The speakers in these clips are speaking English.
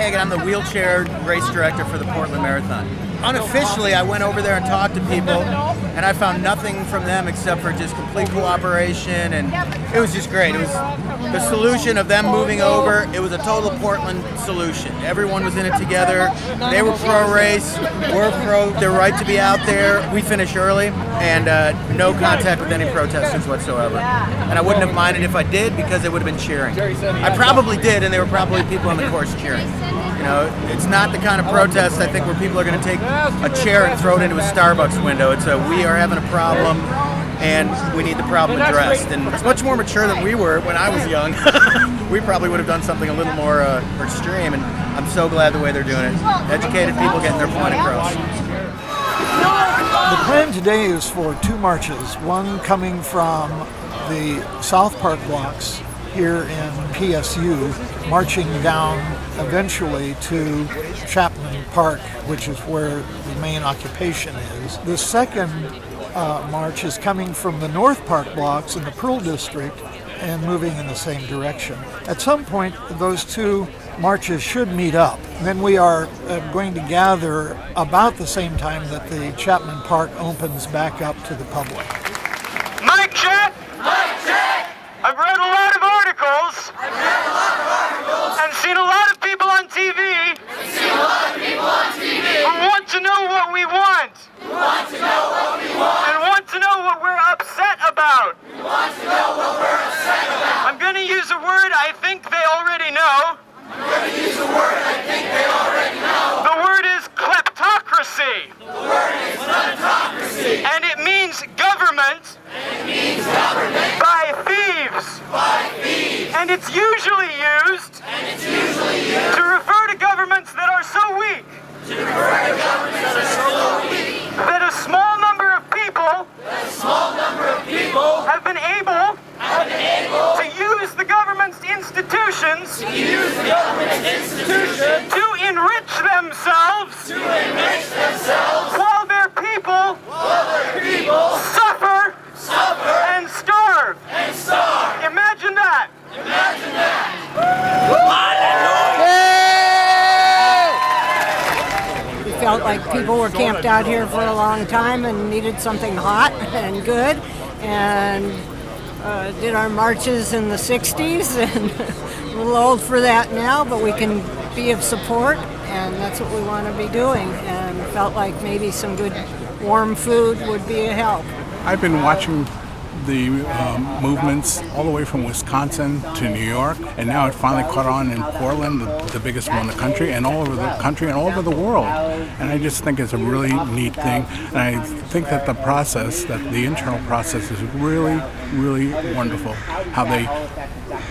Hagen. I'm the wheelchair race director for the Portland Marathon. Unofficially, I went over there and talked to people, and I found nothing from them except for just complete cooperation, and it was just great. It was the solution of them moving over. It was a total Portland solution. Everyone was in it together. They were pro-race, we're pro, they're right to be out there. We finished early, and no contact with any protesters whatsoever. And I wouldn't have minded if I did, because they would have been cheering. I probably did, and there were probably people on the course cheering. You know, it's not the kind of protest, I think, where people are going to take a chair and throw it into a Starbucks window. It's a, we are having a problem, and we need the problem addressed. And it's much more mature than we were when I was young. We probably would have done something a little more extreme, and I'm so glad the way they're doing it. Educated people getting their point across. The plan today is for two marches, one coming from the South Park blocks here in PSU, marching down eventually to Chapman Park, which is where the main occupation is. The second march is coming from the North Park blocks in the Pearl District and moving in the same direction. At some point, those two marches should meet up. Then we are going to gather about the same time that the Chapman Park opens back up to the public. Mic check! Mic check! I've read a lot of articles. And seen a lot of people on TV. Who want to know what we want. And want to know what we're upset about. I'm going to use a word I think they already know. The word is kleptocracy. And it means government. By thieves. And it's usually used to refer to governments that are so weak that a small number of people have been able to use the government's institutions to enrich themselves while their people suffer and starve. Imagine that. We felt like people were camped out here for a long time and needed something hot and good, and did our marches in the 60s, and a little old for that now, but we can be of support, and that's what we want to be doing, and felt like maybe some good warm food would be a help. I've been watching the movements all the way from Wisconsin to New York, and now it finally caught on in Portland, the biggest one in the country, and all over the country and all over the world. And I just think it's a really neat thing, and I think that the process, that the internal process is really, really wonderful. How they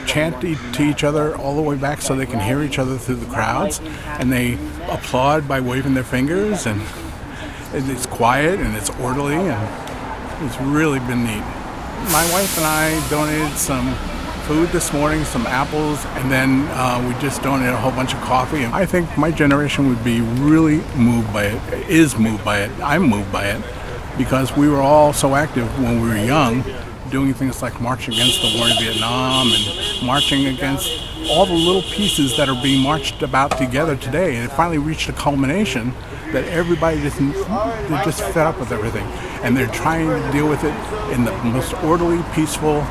chant to each other all the way back so they can hear each other through the crowds, and they applaud by waving their fingers, and it's quiet and it's orderly, and it's really been neat. My wife and I donated some food this morning, some apples, and then we just donated a whole bunch of coffee. And I think my generation would be really moved by it, is moved by it. I'm moved by it, because we were all so active when we were young, doing things like marching against the war in Vietnam and marching against all the little pieces that are being marched about together today. And it finally reached a culmination that everybody they're just fed up with everything, and they're trying to deal with it in the most orderly, peaceful,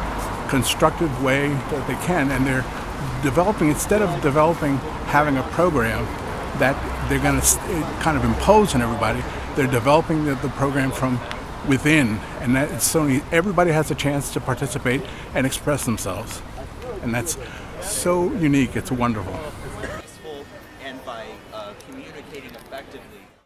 constructive way that they can, and they're developing, instead of having a program that they're going to kind of impose on everybody, they're developing the program from within, and that so everybody has a chance to participate and express themselves, and that's so unique. It's wonderful.